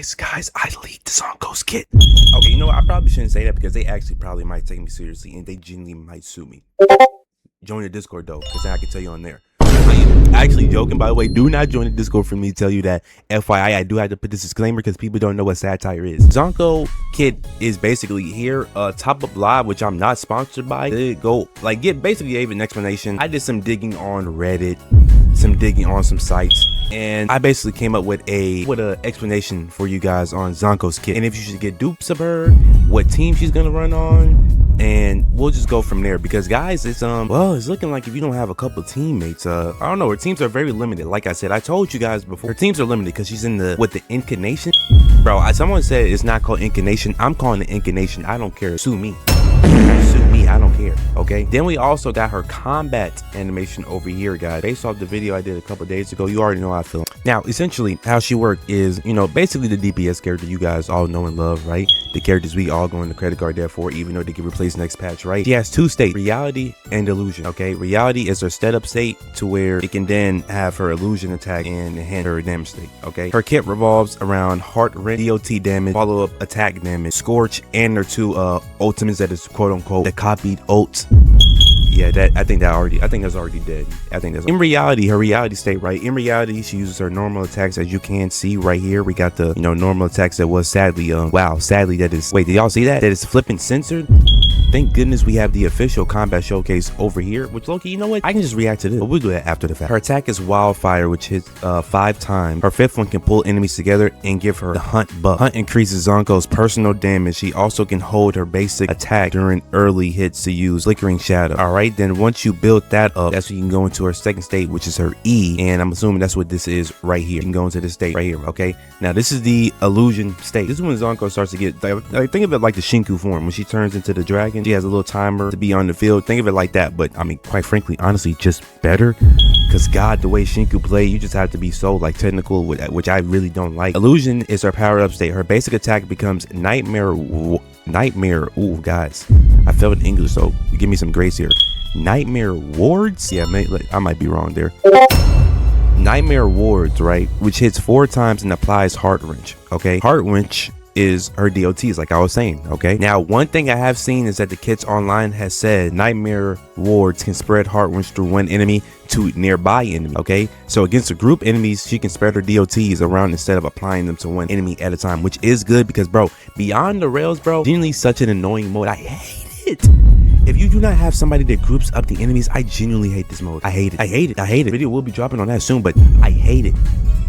Guys, I leaked the Zankous kit. Okay, you know what? I probably shouldn't say that because they actually probably might take me seriously and they genuinely might sue me. Join the Discord though, because I can tell you on there. I am actually joking, by the way. Do not join the Discord for me to tell you that. FYI, I do have to put this disclaimer because people don't know what satire is. Zankou kit is basically here. Top Up Live, which I'm not sponsored by. Basically gave an explanation. I did some digging on Reddit, some digging on some sites, and I basically came up with a explanation for you guys on Zankous kit, and if you should get dupes of her, what team she's gonna run on, and we'll just go from there. Because guys, it's looking like if you don't have a couple teammates, I don't know, her teams are very limited. Like I said, I told you guys before, her teams are limited because she's in the incarnation. Bro, someone said it's not called incarnation. I'm calling it incarnation. I don't care. Sue me. Sue me, I don't care. Okay, then we also got her combat animation over here, guys. Based off the video I did a couple days ago, you already know how I feel. Now essentially how she worked is, you know, basically the DPS character you guys all know and love, right? The characters we all go in the credit card debt for, even though they get replaced next patch, right? She has two states, reality and illusion. Okay, reality is her setup state to where it can then have her illusion attack and enhance her damage state. Okay, her kit revolves around heart rate, DOT damage, follow-up attack damage, Scorch, and her two ultimates that is quote unquote the copied ult. Yeah, I think that's already dead. I think that's in reality, her reality state, right? In reality, she uses her normal attacks, as you can see right here. We got the, you know, normal attacks that was sadly sadly that is, wait, did y'all see that? That is flipping censored. Thank goodness we have the official combat showcase over here, which Loki, you know what? I can just react to this, but we'll do that after the fact. Her attack is Wildfire, which hits 5 times. Her 5th one can pull enemies together and give her the Hunt buff. Hunt increases Zankou's personal damage. She also can hold her basic attack during early hits to use Flickering Shadow. All right, then once you build that up, that's when you can go into her second state, which is her E, and I'm assuming that's what this is right here. You can go into this state right here. Okay, now this is the illusion state. This is when Zankou starts to get, like, think of it like the Shinku form. When she turns into the dragon, she has a little timer to be on the field. Think of it like that, but I mean, quite frankly, honestly, just better. Because God, the way Shinku play, you just have to be so like technical, which I really don't like. Illusion is her power up state. Her basic attack becomes Nightmare. Ooh, guys, I failed in English, so give me some grace here. Nightmare wards. Yeah, I might be wrong there. Nightmare wards, right, which hits 4 times and applies Heart Wrench. Okay, Heart Wrench is her DOTs, like I was saying. Okay, now one thing I have seen is that the kits online has said Nightmare wards can spread Heart Wrench through one enemy to nearby enemy. Okay, so against a group enemies, she can spread her DOTs around instead of applying them to one enemy at a time, which is good because, bro, beyond the rails, bro, genuinely such an annoying mode. I hate it. If you do not have somebody that groups up the enemies, I genuinely hate this mode. I hate it. Video will be dropping on that soon, but I hate it.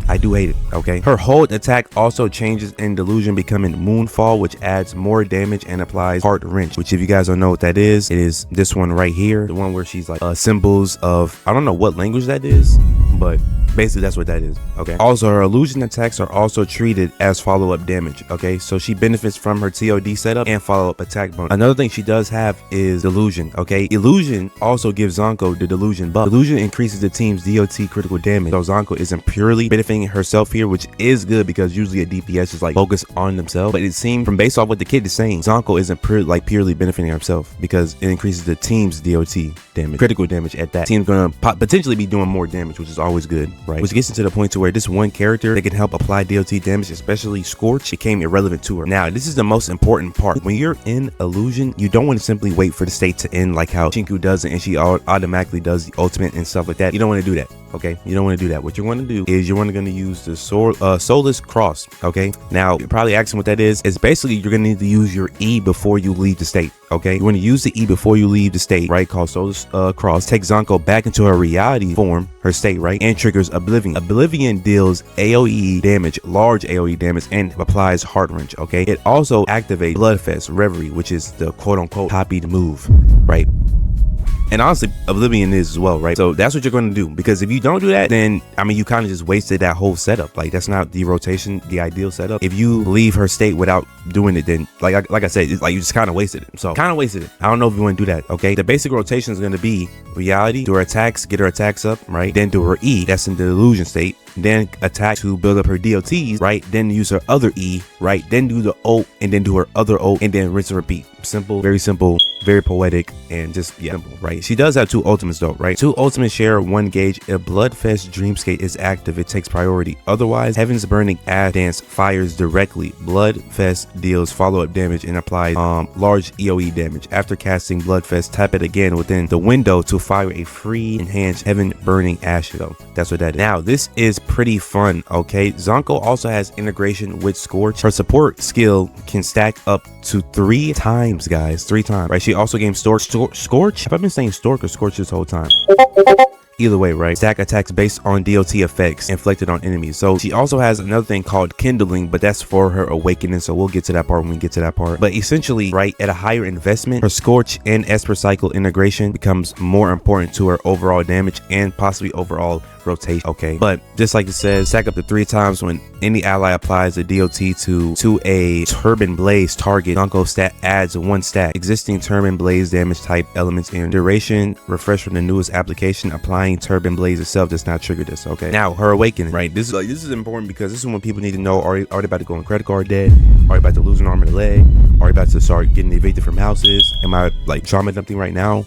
I do hate it. Okay, her hold attack also changes in Delusion, becoming Moonfall, which adds more damage and applies Heart Wrench, which if you guys don't know what that is, it is this one right here, the one where she's like symbols of, I don't know what language that is, but basically that's what that is. Okay, also her illusion attacks are also treated as follow-up damage. Okay, so she benefits from her TOD setup and follow-up attack bonus. Another thing she does have is Delusion. Okay, illusion also gives Zankou the Delusion buff. Delusion increases the team's DOT critical damage, so Zankou isn't purely benefiting herself here, which is good because usually a DPS is like focused on themselves, but it seems from based off what the kid is saying, Zankou isn't purely benefiting herself because it increases the team's DOT damage, critical damage at that. Team's gonna potentially be doing more damage, which is always good, right? Which gets into the point to where this one character that can help apply DOT damage, especially Scorch, became irrelevant to her. Now this is the most important part. When you're in illusion, you don't want to simply wait for the state to end like how Shinku does it and she automatically does the ultimate and stuff like that. You don't want to do that. Okay, you don't want to do that. What you want to do is you're going to use the Soulless Cross. Okay, now you're probably asking what that is. It's basically you're going to need to use your E before you leave the state. Okay, you want to use the E before you leave the state, right? Called Soulless Cross. Take Zankou back into her reality form, her state, right? And triggers Oblivion. Oblivion deals AoE damage, large AoE damage, and applies Heart Wrench. Okay, it also activates Bloodfest Reverie, which is the quote unquote copied move, right? And honestly, Oblivion is as well, right? So that's what you're going to do, because if you don't do that, then I mean, you kind of just wasted that whole setup. Like, that's not the rotation, the ideal setup. If you leave her state without doing it, then like I said, it's like you just kind of wasted it. So kind of wasted it. I don't know if you want to do that. Okay, the basic rotation is going to be reality, do her attacks, get her attacks up, right? Then do her E, that's in the illusion state, then attack to build up her DLTs, right? Then use her other E, right? Then do the ult, and then do her other ult, and then rinse and repeat. Simple, very poetic, and just, yeah, simple, right? She does have 2 ultimates though, right? 2 ultimates share 1 gauge. If Bloodfest Dreamskate is active, it takes priority. Otherwise, Heaven's Burning Ash Dance fires directly. Bloodfest deals follow-up damage and applies large EOE damage. After casting Bloodfest, tap it again within the window to fire a free enhanced Heaven Burning Ash though. That's what that is. Now, this is pretty fun, okay? Zankou also has integration with Scorch. Her support skill can stack up to 3 times, guys. 3 times, right? She also gains Scorch. Have I been saying Stork or Scorch this whole time? Either way, right? Stack attacks based on DOT effects inflicted on enemies. So she also has another thing called Kindling, but that's for her awakening. So we'll get to that part when we get to that part. But essentially, right, at a higher investment, her Scorch and Esper Cycle integration becomes more important to her overall damage and possibly overall rotation. Okay, but just like it says, stack up to 3 times when any ally applies a DOT to a Turban Blaze target. Zankou stat adds 1 stack. Existing Turban Blaze damage type elements in duration refresh from the newest application. Applying Turban Blaze itself does not trigger this. Okay, now her awakening, right? This is important because this is when people need to know: are they about to go on credit card debt? Are you about to lose an arm and a leg? Are you about to start getting evicted from houses? Am I like trauma dumping right now?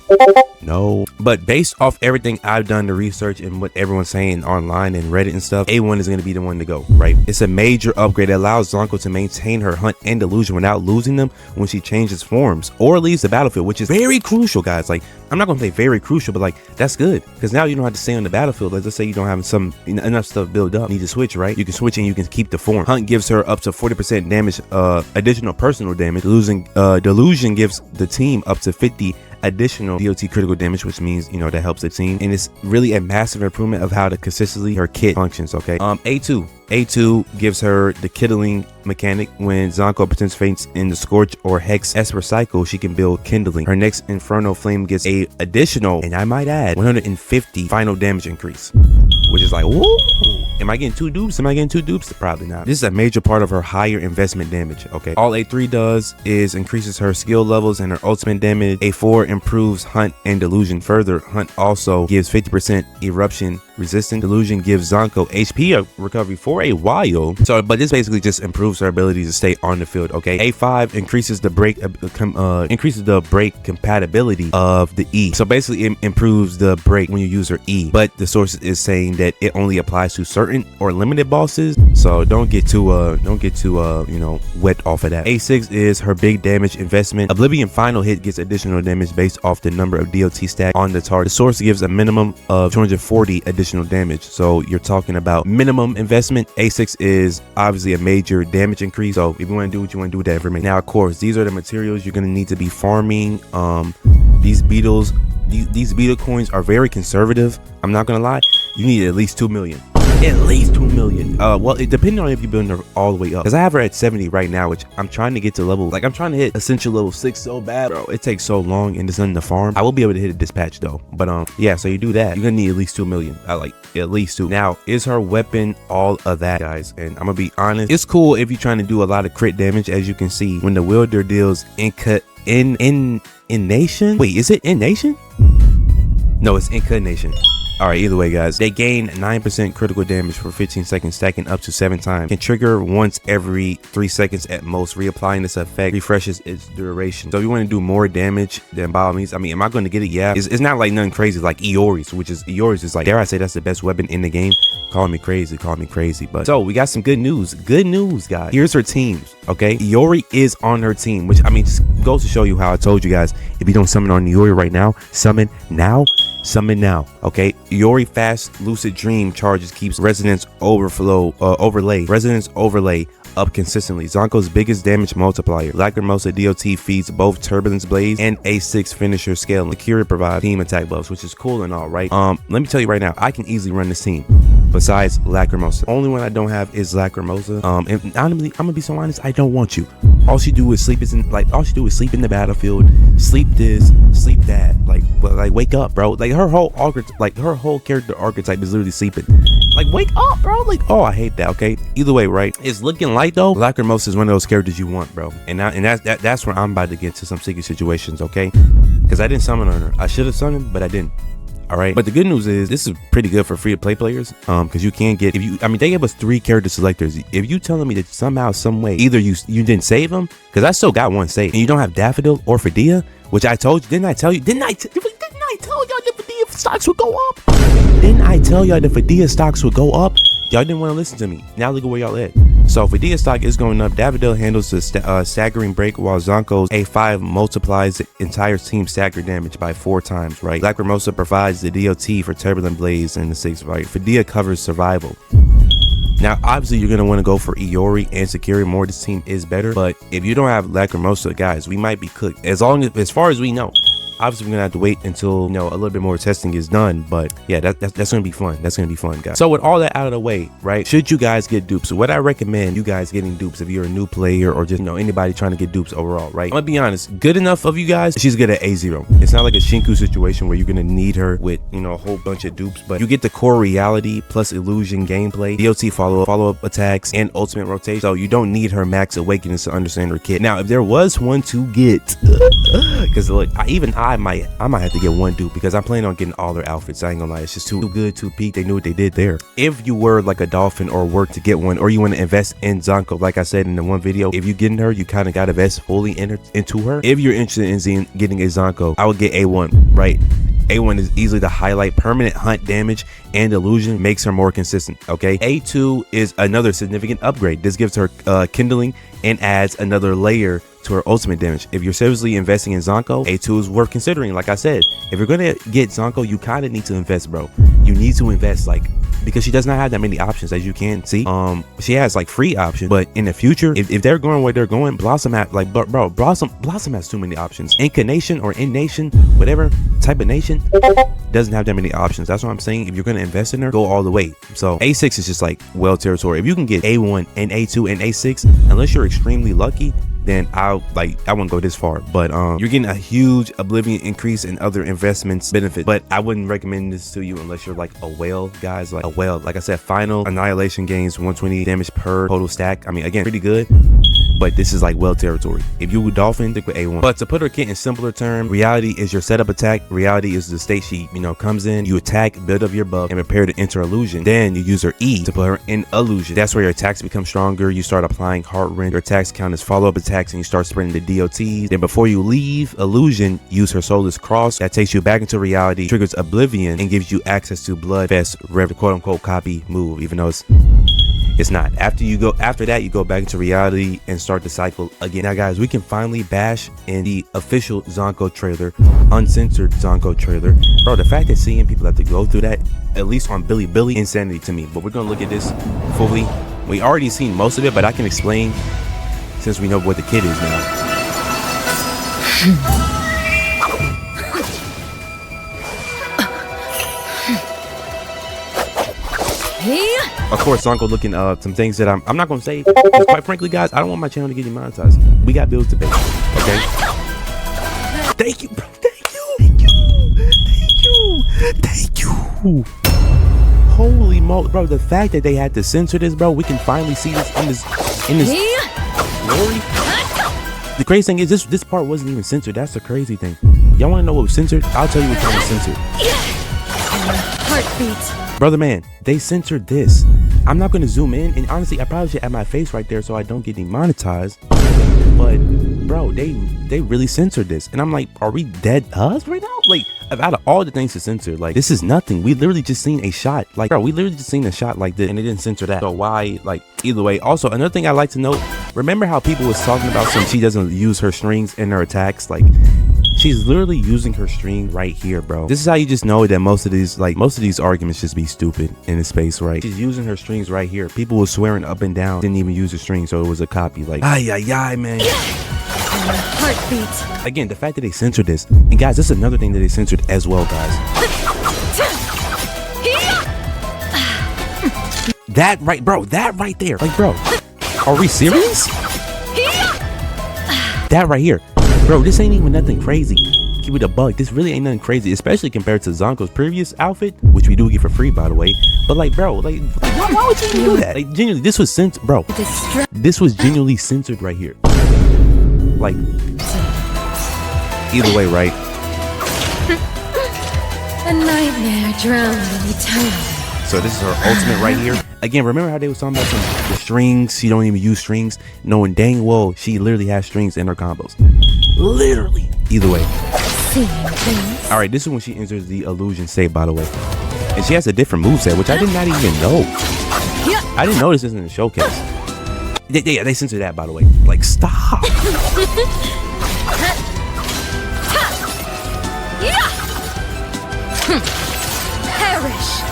No. But based off everything I've done to research and what everyone's saying online and Reddit and stuff, A1 is going to be the one to go, right? It's a major upgrade that allows Zankou to maintain her hunt and delusion without losing them when she changes forms or leaves the battlefield, which is very crucial, guys. Like, I'm not going to say very crucial, but like, that's good because now you don't have to stay on the battlefield. Like, let's say you don't have enough stuff built up, you need to switch, right? You can switch and you can keep the form. Hunt gives her up to 40% damage, additional personal damage. Delusion gives the team up to 50 additional DOT critical damage, which means, you know, that helps the team, and it's really a massive improvement of how consistently her kit functions. Okay, A2 gives her the Kindling mechanic. When Zankou participates in the Scorch or Hex Esper cycle, she can build Kindling. Her next Inferno Flame gets a additional, and I might add, 150 final damage increase, which is like, whoa. Am I getting 2 dupes? Am I getting 2 dupes? Probably not. This is a major part of her higher investment damage. Okay, all A3 does is increases her skill levels and her ultimate damage. A4 improves Hunt and Delusion further. Hunt also gives 50% eruption resistant. Delusion gives Zankou HP recovery for a while. So, but this basically just improves her ability to stay on the field. Okay, A5 increases the break compatibility of the E. So basically, it improves the break when you use her E. But the source is saying that it only applies to certain or limited bosses. So don't get too you know, wet off of that. A6 is her big damage investment. Oblivion final hit gets additional damage based off the number of DOT stack on the target. The source gives a minimum of 240 additional damage. So you're talking about minimum investment. A6 is obviously a major damage increase. So if you want to do what you want to do with that information. Now, of course, these are the materials you're going to need to be farming. These beetles, these beetle coins are very conservative. I'm not gonna lie, you need at least 2 million. At least 2 million. Well, it depending on if you build her all the way up, because I have her at 70 right now, which I'm trying to get to level, like I'm trying to hit essential level 6 so bad, bro. It takes so long and there's nothing to farm. I will be able to hit a dispatch though, but yeah, so you do that, you're gonna need at least 2 million. I like at least 2. Now, is her weapon all of that, guys? And I'm gonna be honest, it's cool if you're trying to do a lot of crit damage. As you can see, when the wielder deals in nation, wait, is it in nation? No, it's incarnation. All right, either way, guys, they gain 9% critical damage for 15 seconds, stacking up to 7 times. Can trigger once every 3 seconds at most. Reapplying this effect refreshes its duration. So if you want to do more damage, then by all means, I mean, am I going to get it? Yeah. It's not like nothing crazy like Iori's, Iori's is like, dare I say, that's the best weapon in the game. Call me crazy, but so we got some good news, guys. Here's her teams. Okay, Iori is on her team, which I mean just goes to show you how I told you guys, if you don't summon on Iori right now, summon now. Okay, Iori fast lucid dream charges keeps resonance overlay up consistently. Zankou's biggest damage multiplier. Lacrimosa DOT feeds both Turbulence Blaze and A6 finisher scale. Akira provides team attack buffs, which is cool and all, right? Let me tell you right now, I can easily run this team besides Lacrimosa. Only one I don't have is Lacrimosa. And honestly, I'm gonna be so honest, I don't want you. All she do is sleep in the battlefield, sleep this, sleep that. Like wake up, bro. Like her whole character archetype is literally sleeping. Like, wake up, bro. Like, oh, I hate that. Okay, either way, right? It's looking like though, Lacrimosa is one of those characters you want, bro. And that's where I'm about to get to some sticky situations, okay? Because I didn't summon on her. I should have summoned, but I didn't. All right, but the good news is this is pretty good for free to play players, because you can get, they gave us 3 character selectors. If you telling me that somehow, some way, either you didn't save them, because I still got one saved, and you don't have Daffodil or Fadea, which I told you, didn't I tell you? Didn't I tell y'all the Fadea stocks would go up? Didn't I tell y'all the Fadea stocks would go up? Y'all didn't want to listen to me. Now look at where y'all at. So Fadea stock is going up. Daffodil handles the staggering break, while Zankou's A5 multiplies the entire team's stagger damage by 4 times, right? Lacrimosa provides the DOT for Turbulent Blaze in the 6th, right? Fadea covers survival. Now, obviously, you're going to want to go for Iori and Sakiri more. This team is better. But if you don't have Lacrimosa, guys, we might be cooked. As far as we know. Obviously, we're gonna have to wait until a little bit more testing is done, but yeah, that's gonna be fun. That's gonna be fun, guys. So with all that out of the way, right? Should you guys get dupes? So what I recommend you guys getting dupes if you're a new player or just anybody trying to get dupes overall, right? I'm gonna be honest, good enough of you guys. She's good at A0. It's not like a Shinku situation where you're gonna need her with a whole bunch of dupes, but you get the core reality plus illusion gameplay, DOT follow-up attacks, and ultimate rotation. So you don't need her max awakenings to understand her kit. Now, if there was one to get, because look, I might have to get one dupe because I'm planning on getting all their outfits. I ain't gonna lie, it's just too good, too peak. They knew what they did there. If you were like a dolphin or work to get one, or you want to invest in Zankou, like I said in the one video, if you getting her, you kind of got to invest fully into her. If you're interested in getting a Zankou, I would get A1, right? A1 is easily the highlight. Permanent hunt damage and illusion makes her more consistent, okay? A2 is another significant upgrade. This gives her kindling and adds another layer to her ultimate damage. If you're seriously investing in Zankou, A2 is worth considering. Like I said, if you're gonna get Zankou, you kind of need to invest, bro. You need to invest, because she does not have that many options, as you can see. She has free options, but in the future, if they're going where they're going, Blossom Blossom has too many options. Incarnation or in nation, whatever type of nation, doesn't have that many options. That's what I'm saying. If you're gonna invest in her, go all the way. So A6 is just well territory. If you can get A1 and A2 and A6, unless you're extremely lucky, then I wouldn't go this far, but you're getting a huge Oblivion increase and other investments benefit. But I wouldn't recommend this to you unless you're a whale, guys. A whale, like I said, final annihilation gains 120 damage per total stack. I mean, again, pretty good, but this is whale territory. If you would dolphin, stick with A1. But to put her kit in simpler terms, reality is your setup attack. Reality is the state she comes in, you attack, build up your buff, and prepare to enter illusion. Then you use her E to put her in illusion. That's where your attacks become stronger. You start applying heart rend. Your attacks count as follow-up attacks, and you start spreading the DOTs. Then before you leave illusion, use her soulless cross. That takes you back into reality, triggers oblivion, and gives you access to bloodfest quote-unquote copy move, even though it's not. After that, you go back into reality and start the cycle again. Now, guys, we can finally bash in the official Zankou trailer, uncensored Zankou trailer. Bro, the fact that seeing people have to go through that, at least on Billy, insanity to me. But we're gonna look at this fully. We already seen most of it, but I can explain since we know what the kid is now. Of course, Zankou looking some things that I'm not gonna say, because quite frankly, guys, I don't want my channel to get demonetized. We got bills to pay, okay? Thank you, bro. Thank you. Holy moly, bro! The fact that they had to censor this, bro, we can finally see this in this glory. The crazy thing is this part wasn't even censored. That's the crazy thing. Y'all want to know what was censored? I'll tell you what kind was censored. Heartbeat. Brother man, they censored this. I'm not gonna zoom in, and honestly, I probably should add my face right there so I don't get demonetized. But bro, they really censored this, and I'm like, are we dead us right now? Out of all the things to censor, this is nothing. We literally just seen a shot, bro, we literally just seen a shot like this, and they didn't censor that. So why, either way. Also, another thing I like to note, remember how people was talking about she doesn't use her strings in her attacks? She's literally using her string right here, bro. This is how you just know that most of these arguments just be stupid in the space, right? She's using her strings right here. People were swearing up and down, didn't even use the string, so it was a copy. Ay, man. Heartbeat. Again, the fact that they censored this, and guys, this is another thing that they censored as well, guys. That right, bro. That right there, bro. Are we serious? That right here. Bro, this ain't even nothing crazy. Keep it a bug. This really ain't nothing crazy, especially compared to Zankou's previous outfit, which we do get for free, by the way. But bro, why would you do that? Genuinely, this was censored, bro. This was genuinely censored right here. Either way, right? A nightmare drowned in eternity. So this is her ultimate right here. Again, remember how they was talking about the strings? She don't even use strings, knowing dang well she literally has strings in her combos. Literally. Either way. All right, this is when she enters the illusion state, by the way, and she has a different moveset, which I did not even know. I didn't know this in the showcase. Yeah, they censored that, by the way. Like, stop. Perish.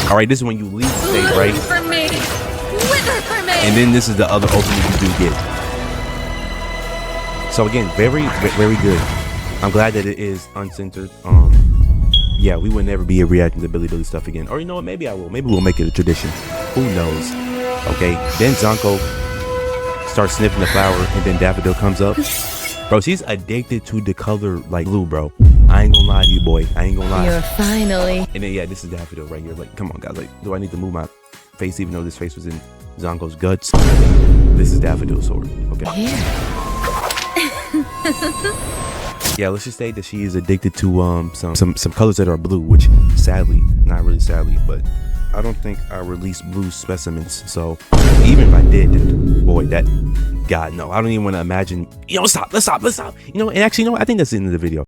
All right, this is when you leave the stage, right? For me. Wither for me. And then this is the other ultimate you do get. So again, very, very good. I'm glad that it is uncensored. Yeah, we would never be reacting to Billy stuff again. Or you know what? Maybe I will. Maybe we'll make it a tradition. Who knows? Okay. Then Zankou starts sniffing the flower, and then Daffodil comes up. Bro, she's addicted to the color like blue, bro. I ain't gonna lie to you, boy. I ain't gonna lie. You're finally. And then yeah, this is Daffodil right here. Like, come on, guys. Like, do I need to move my face even though this face was in Zankou's guts? This is Daffodil's sword. Okay. Yeah, let's just say that she is addicted to some colors that are blue, which sadly, not really sadly, but I don't think I released blue specimens. So even if I did, then, boy, that God no, I don't even want to imagine. Let's stop. You know, and actually, you know what? I think that's the end of the video.